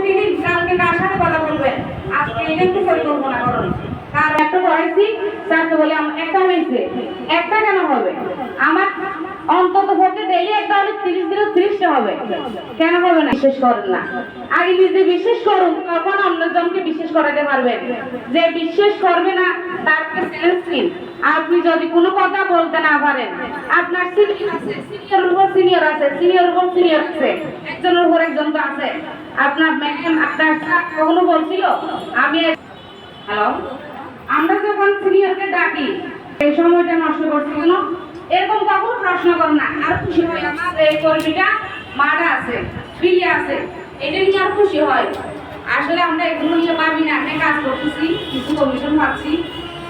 প্রতিদিন কালকে কার সাথে কথা বলবেন, আজকে এটা একটু পরিকল্পনা করুন। কার একটা পড়াইছি স্যারকে বলে একটা হয়েছে, একটা কেন হবে, আমার অন্তত পক্ষে ডেইলি একটা হলে 30 দিনে 30টা হবে, কেন হবে না? বিশেষ করেন না, আগে নিজে বিশেষ করুন, তখন অন্যজনকে বিশেষ করাতে পারবেন। যে বিশ্বাস করবে না তারকে চ্যালেঞ্জ দিন। আপনি যদি কোনো কথা বলতে না পারেন, আপনার সিনিয়র আছে, সিনিয়র উপর সিনিয়র আছে, সিনিয়র উপর সিনিয়র আছে, একজনের উপর একজন তো আছে। আপনার ম্যাডাম আপনার কখনো বলছিল আমি হ্যালো, আমরা যখন সিনিয়রকে ডাকি এই সময়টা নষ্ট করছি কেন, এরকম কখনো প্রশ্ন করো না। আর খুশি হয় আমার এই কর্মীটা মাঠে আছে, ফিরে আছে, এটা নিয়ে আর খুশি হয়। আসলে আমরা এগুলো নিয়ে পাবি না, আমি কাজ করতেছি, কিছু কমিশন পাচ্ছি,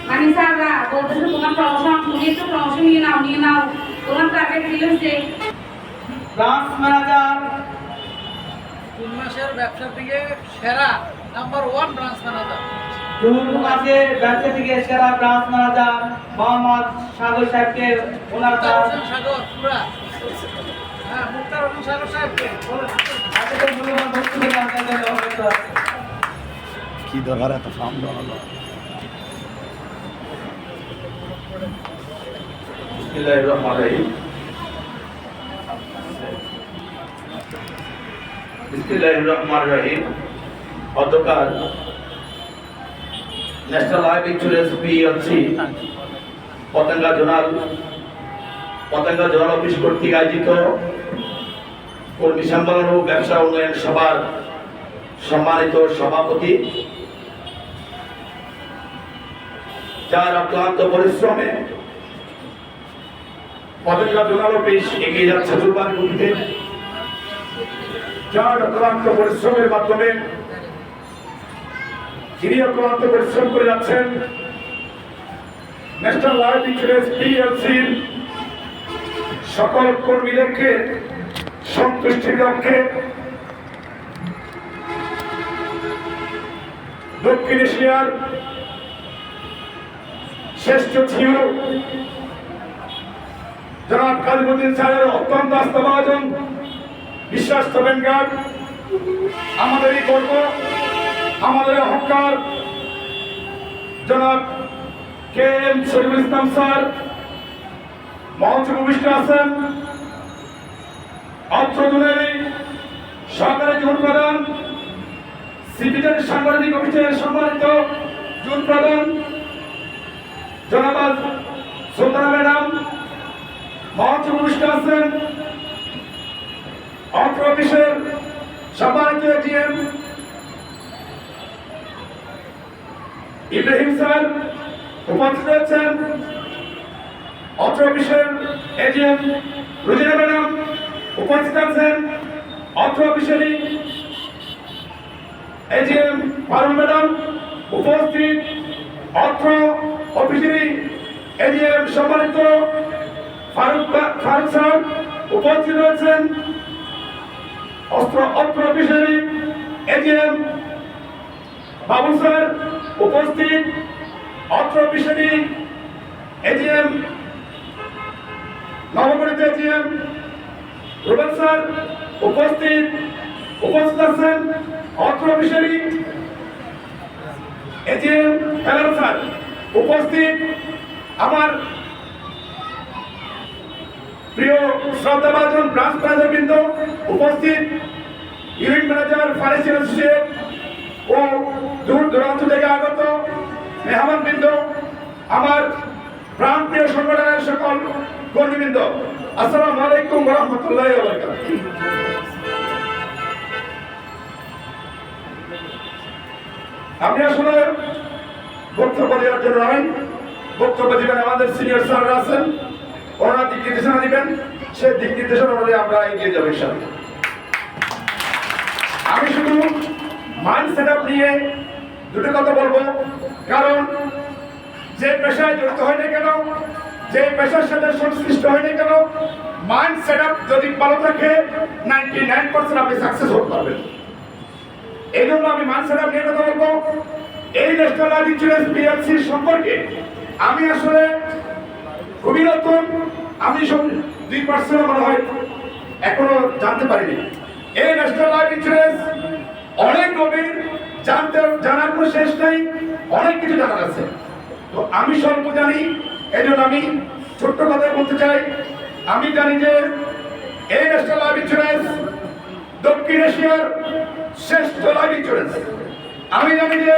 মানে স্যাররা বলতেছে তোমার প্রমোশন, তুমি একটু প্রমোশন নিয়ে নাও, তোমার টার্গেট দিলেছে। ব্রাঞ্চ ম্যানেজার 3 মাসের ব্যবসার দিকে সেরা নাম্বার 1 ব্রাঞ্চ ম্যানেজার, 2 মাসে ব্যবসা থেকে সেরা ব্রাঞ্চ ম্যানেজার মোহাম্মদ সাগর সাহেবকে ওনার সাগর পুরা, হ্যাঁ মুক্তার হোসেন সাগর সাহেবকে কি দরকার এত ফার্ম হলো। বিসমিল্লাহির রহমানির রহিম। বিসমিল্লাহির রহমানির রহিম। গতকাল national life insurance PLC Patenga zonal office কর্তৃক আয়োজিত কর্মী সম্মেলন ও ব্যবসা উন্নয়ন সভার সম্মানিত সভাপতি, যার অক্লান্ত পরিশ্রমে পতেঙ্গা জোনাল অফিস এগিয়ে যাচ্ছে দুর্বার গতিতে, যার অক্লান্ত পরিশ্রমের মাধ্যমে যিনি অক্লান্ত পরিশ্রম করে যাচ্ছেন ন্যাশনাল লাইফ ইন্স্যুরেন্স পিএলসির সকল কর্মীদেরকে সন্তুষ্টির লক্ষ্যে দক্ষিণ এশিয়ার শ্রেষ্ঠ সিইও জনাব কাজীউদ্দিন স্যারের অত্যন্ত আস্থাভাজন বিশ্বাস্ত ব্যাংকার, আমাদেরই গর্ব, আমাদের অহংকার জনাব K M Shariful Islam sir মঞ্চে উপবিষ্ট আছেন। অত্র জোনেরই সহকারী জোন প্রধান, সিপিজেড সাংগঠনিক অফিসের সম্মানিত জোন প্রধান জনাব সুলতানা ম্যাডাম মঞ্চে উপবিষ্ট আছেন। অত্র অফিসের সম্মানিত এজিএম ইব্রাহিম স্যার উপস্থিত রয়েছেন। অত্র অফিসের এজিএম রুজিনা ম্যাডাম উপস্থিত আছেন। অত্র অফিসেরই এজিএম ফারুক ম্যাডাম উপস্থিত। অত্র অফিসেরই এজিএম সম্মানিত ফারুক স্যার উপস্থিত রয়েছেন। অত্র অফিসেরই এজিএম বাবু স্যার উপস্থিত। অত্র অফিসেরই এজিএম নবগঠিত এজিএম রুবেল স্যার উপস্থিত আছেন। অত্র অফিসেরই এজিএম হেলাল স্যার উপস্থিত। আমার প্রিয় শ্রদ্ধাভাজন ব্রাঞ্চ ম্যানেজার বৃন্দ উপস্থিত, ইউনিট ম্যানেজার ফারেসিন অ্যাসোসিয়েট ও দূর দূরান্ত থেকে আগত মেহমান বৃন্দ, আমার প্রাণ প্রিয় সংগঠনের সকল কর্মীবৃন্দ, আসসালামু আলাইকুম ওয়া রাহমাতুল্লাহি ওয়া বারাকাতুহু। আমি আসলে বক্তব্য দেওয়ার জন্য নয়, বক্তব্য দিবেন আমাদের সিনিয়র স্যাররা আছেন, ওনারা দিক নির্দেশনা দিবেন, সেই দিক নির্দেশনা অনুযায়ী আমরা এগিয়ে যাবো ইনশাআল্লাহ। আমি শুধু মাইন্ড সেট আপ নিয়ে দুটো কথা বলবো, কারণ যে পেশায় জড়িত হয় না কেন, যে পেশার সাথে সংশ্লিষ্ট হয় না কেন, মাইন্ড সেট আপ যদি ভালো থাকে 99% আপনি সাকসেস হতে পারবেন। এই জন্য আমি মাইন্ড সেট আপ নিয়ে কথা বলবো। এই ন্যাশনাল লাইফ ইন্স্যুরেন্স পিএলসি সম্পর্কে আমি আসলে খুবই নতুন, আমি 2% মনে হয় এখনো জানতে পারিনি। এই ন্যাশনাল লাইফ ইন্স্যুরেন্স অনেক গভীর, জানার কোনো শেষ নাই, অনেক কিছু জানার আছে। তো আমি স্বল্প জানি, এই জন্য আমি ছোট্ট কথায় বলতে চাই, আমি জানি যে এই ন্যাশনাল লাইফ ইন্স্যুরেন্স দক্ষিণ এশিয়ার শ্রেষ্ঠ লাইফ ইন্স্যুরেন্স। আমি জানি যে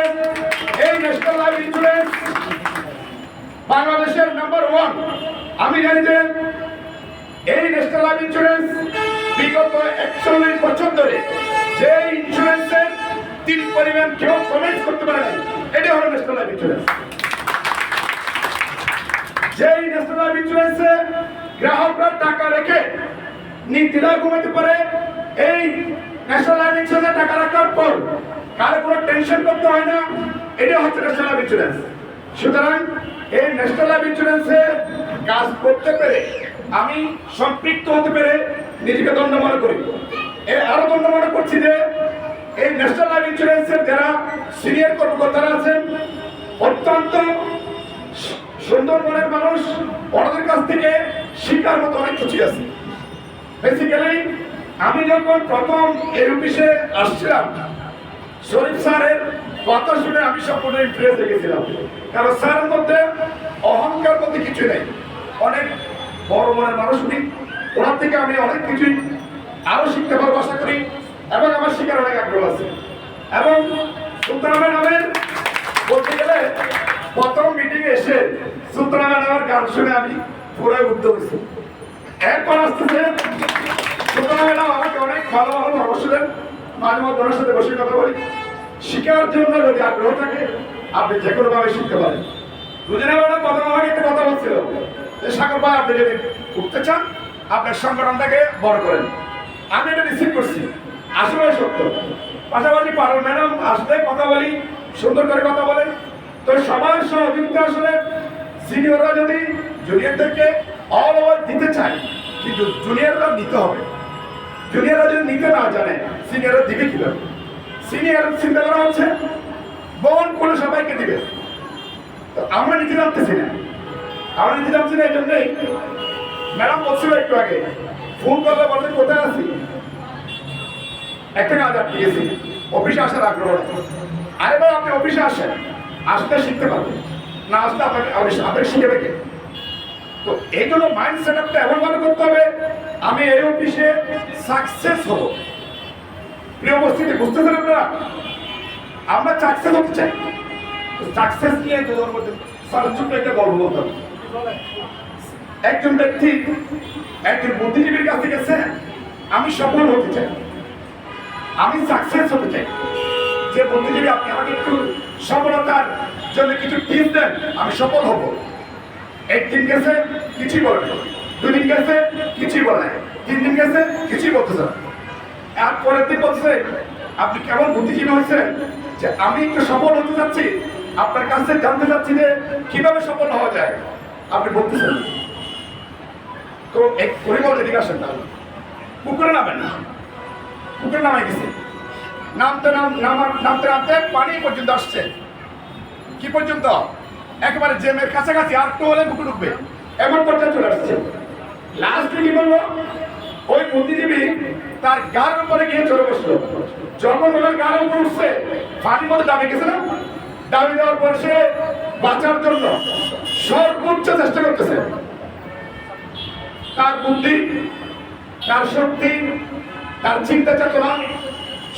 এই ন্যাশনাল লাইফ ইন্স্যুরেন্স বাংলাদেশের নাম্বার 1। আমি জানি যে এই ন্যাশনাল লাইফ ইন্স্যুরেন্স বিগত 41 বছর ধরে যে ইন্স্যুরেন্সের 3 পরিমাণ কেউ কমেন্ট করতে পারে না, এটা হলো ন্যাশনাল লাইফ ইন্স্যুরেন্স। যেই ন্যাশনাল লাইফ ইন্স্যুরেন্সে গ্রাহকরা টাকা রেখে নির্দ্বিধায় ঘুমাতে পারে, এই ন্যাশনাল লাইফ ইন্স্যুরেন্সে টাকা রাখার পর কারো কোনো টেনশন করতে হয় না, এটা হচ্ছে ন্যাশনাল লাইফ ইন্স্যুরেন্স। সুতরাং এই ন্যাশনাল লাইফ ইন্স্যুরেন্সে কাজ করতে পেরে, আমি সম্পৃক্ত হতে পেরে নিজেকে ধন্য মনে করি। আরো ধন্য মনে করছি যে এই ন্যাশনাল লাইফ ইন্স্যুরেন্সের যারা সিনিয়র কর্মকর্তারা আছেন, অত্যন্ত সুন্দর মনের মানুষ, ওনাদের কাছ থেকে শিক্ষার মতো অনেক কিছু আছে। বেসিক্যালি আমি যখন প্রথম এই অফিসে আসছিলাম, শরীফ স্যারের কথা শুনে আমি সম্পূর্ণ ইমপ্রেস হয়ে গেছিলাম। কারণ স্যারের মধ্যে অহংকার বলতে কিছু নেই, অনেক বড় মনের মানুষ উনি। ওনার থেকে আমি অনেক কিছুই আরো শিখতে পারবো আশা করি, এবং আমার শিখার অনেক আগ্রহ আছে। এবং সুলতান নামের বলতে গেলে প্রথম মিটিং এসে সুলতান নামের গান শুনে আমি পুরো মুগ্ধ হয়েছি। এরপর আসতেছে সুলতান ম্যাডাম আমাকে অনেক ভালো ভালো পরামর্শ দেন, মাঝে মাঝে ওনার সাথে বসে কথা বলি। শিখার জন্য যদি আগ্রহ থাকে আপনি যে কোনো ভাবে শিখতে পারেন। দুজনে ম্যাডাম প্রথম আমাকে একটা কথা বলছিল যে সাগর ভাই, আপনি যদি উঠতে চান আপনার সংগঠনটাকে বড় করেন। আমি এটা রিসিভ করছি, আসলে সত্য। পাশাপাশি পারুল ম্যাডাম আসলে কথা বলি, সুন্দর করে কথা বলেন। তো সবার সহযোগিতা আসলে সিনিয়ররা যদি জুনিয়রদেরকে অল ওভার দিতে চায়, কিন্তু জুনিয়ররা নিতে হবে। জুনিয়ররা যদি নিতে না জানে সিনিয়ররা দিবে কিভাবে? সিনিয়র চিন্তা করা হচ্ছে বোন করে সবাইকে দিবে। তো আমরা নিতে জানতেছি না, আমরা নিতে জানছি না। এই জন্যই ম্যাডাম বলছিল একটু আগে, ফোন করলে বলতে কোথায় আছি, একটা কাজ আটকে গেছি, অফিসে আসার আগ্রহ। আরে ভাই আপনি অফিসে আসেন, আসলে শিখতে পারবেন, না আসলে আপনাকে শিখে রেখে। তো এই জন্য মাইন্ড সেট আপটা এমনভাবে করতে হবে আমি এই অফিসে সাকসেস হব। প্রিয় উপস্থিতি, বুঝতেছেন আপনারা? আমরা সাকসেস হতে চাই। সাকসেস নিয়ে তোদের মধ্যে ছোট্ট একটা গল্প বলতাম। একজন ব্যক্তি একজন বুদ্ধিজীবীর কাছে গেছে, আমি সফল হতে চাই, আমি সাকসেস হতে চাই। যে বুদ্ধিজীবী, আপনি আমাকে একটু সফলতার জন্য কিছু টিপস দেন, আমি সফল হব। একদিন গেছে কিছুই বলে না, 2 দিন গেছে কিছুই বলে না, 3 দিন গেছে কিছুই বলতেছে না। আর পরের দিন বলছে, আপনি কেমন বুদ্ধিজীবী হয়েছেন যে আমি একটু সফল হতে চাচ্ছি, আপনার কাছে জানতে চাচ্ছি যে কিভাবে সফল হওয়া যায়, আপনি বলতেছেন। তো এক পরিবার এদিকে আসেন, তাহলে পুকুরে নামেন না। পুকুরে নামাই গেছে, নামতে নামতে পানি পর্যন্ত আসছে। কি পর্যন্ত? একেবারে জেমের কাছাকাছি, আর একটু হলে পুকুর ঢুকবে, এমন পর্যায়ে চলে আসছে। লাস্টে কি বললো, ওই বুদ্ধিজীবী তার গার উপরে গিয়ে চলে বসলো। যখন ওনার গার উপর উঠছে, পানির মধ্যে দাবি গেছে না, দাবি দেওয়ার পর সে বাঁচার জন্য সর্বোচ্চ চেষ্টা করতেছে। তার বুদ্ধি, তার শক্তি, তার চিন্তা চেতনা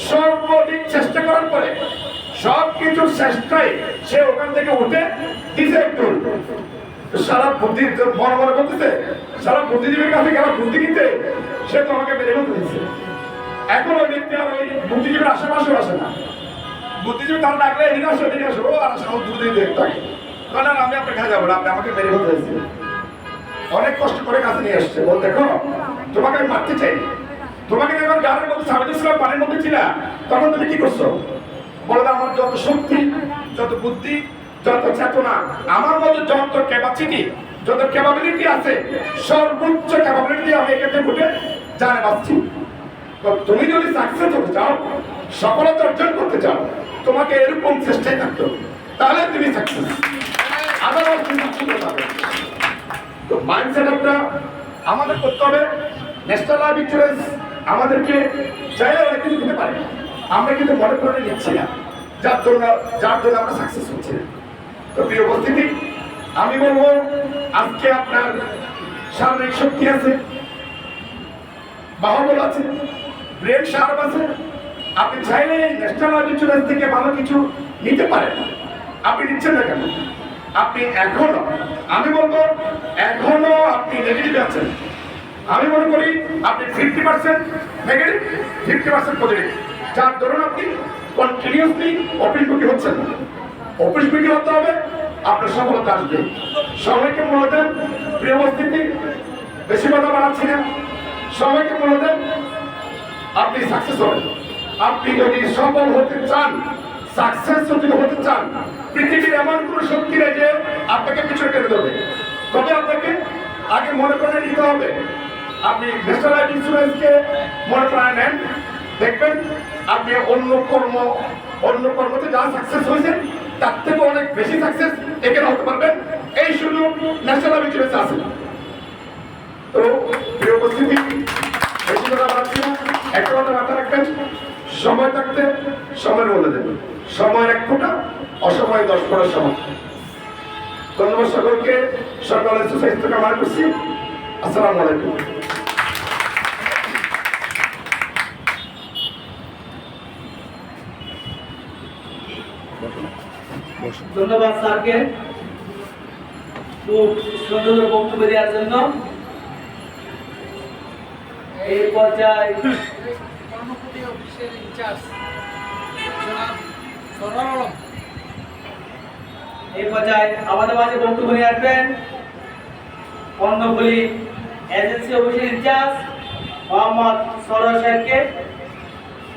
সর্বাধিক চেষ্টা করার পরে সবকিছুর চেষ্টায় সে ওখান থেকে উঠে দিছে একটু। সারা বুদ্ধি মনে মনে করতেছে, সারা বুদ্ধিজীবীর কাছে গেল বুদ্ধি কিনতে, সে তোমাকে মেরে ফেলতে দিচ্ছে। এখন ওই ব্যক্তি আর ওই বুদ্ধিজীবীর আশেপাশেও আসে না। বুদ্ধিজীবী তারা ডাকলে এদিকে আসো, এদিকে আসো, আর আসে বুদ্ধি দেখতে কারণ আমি আপনার কাছে যাবো না, আপনি আমাকে মেরে ফেলতে দিচ্ছে। অনেক কষ্ট করে কাছে নিয়ে আসছে, বল দেখো তোমাকে আমি মারতে চাই, তোমাকে যখন গাড়ির মধ্যে সামনে ছিলাম, পানির মধ্যে ছিলাম, তখন তুমি কি করছো? বলে আমার যত শক্তি, যত বুদ্ধি, যত চেতনা, আমার মধ্যে যত ক্যাপাসিটি, যত ক্যাপাবিলিটি আছে, সর্বোচ্চ ক্যাপাবিলিটি আমি এখানে উঠে জানে পাচ্ছি। তুমি যদি সাকসেস হতে চাও, সফলতা অর্জন করতে চাও, তোমাকে এরকম চেষ্টায় থাকতে হবে, তাহলে তুমি সাকসেস। আদারওয়াইজ তুমি সাকসেস পাবে। তো মাইন্ড সেট আপটা আমাদের করতে হবে। ন্যাশনাল লাইফ ইন্স্যুরেন্স আমাদেরকে চাইলে অনেক কিছু দিতে পারে, আমরা কিন্তু মনে করে নিচ্ছি না, যার জন্য আমরা সাকসেস হচ্ছি না। তো প্রিয় উপস্থিতি, আমি বলবো আজকে আপনার শারীরিক শক্তি আছে, বাহুবল আছে, ব্রেন শার্প আছে, আপনি চাইলে ন্যাশনাল ইন্স্যুরেন্স থেকে ভালো কিছু নিতে পারেন। আপনি নিচ্ছেন না কেন? আপনি এখনো, আমি বলবো এখনো আপনি নেগেটিভ আছেন। আমি মনে করি আপনি 50% নেগেটিভ, 50% পজিটিভ, যার ধরুন আপনি কন্টিনিউসলি অফিসমুখী হচ্ছেন। অফিসমুখী হতে হবে, আপনার সফলতা আসবে। সবাইকে মনে দেন, প্রিয় উপস্থিতি, বেশি কথা বাড়াচ্ছি না, সবাইকে মনে দেন, আপনি সাকসেস হবেন। আপনি যদি সফল হতে চান, সাকসেস যদি হতে চান, পৃথিবীর এমন কোন শক্তি নেই যে আপনাকে পিছনে টেনে দেবে। তবে আপনাকে আগে মনে করে নিতে হবে, আপনি ন্যাশনাল লাইফ ইন্স্যুরেন্সকে মনে করে নেন, দেখবেন আপনি অন্য কর্মতে যা সাকসেস হয়েছেন তার থেকে অনেক বেশি সাকসেস এখানে হতে পারবেন। এই সুযোগ ন্যাশনাল লাইফ ইন্স্যুরেন্স আছে। তো প্রিয় উপস্থিতি, বেশি কথা বলছি না, একটা কথা মাথায় রাখবেন, সময় থাকতে সময়ের মূল্য দেবেন। সময় 1 ফোঁটা, অসময় 10 ফোঁটার সময়। ধন্যবাদ সকলকে, সকলের সুস্বাস্থ্য কামনা করছি। আসসালামু আলাইকুম। ধন্যবাদ স্যারকে খুব সুন্দর বক্তব্য দেওয়ার জন্য। এই পর্যায়ে কর্মপতি অফিসের ইনচার্জ জনাব সরওয়ার আলম, আমাদের মাঝে বক্তব্য নিয়ে আসবেন কর্ণফুলী এজেন্সি অফিসের ইনচার্জ মোহাম্মদ সরওয়ার সাহেবকে।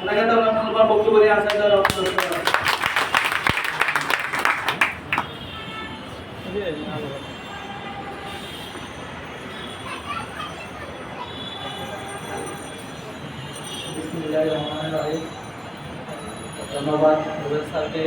ওনাকে তো মূল্যবান বক্তব্য নিয়ে আসার জন্য অনুরোধ করব। ধন্যবাদ স্যারকে।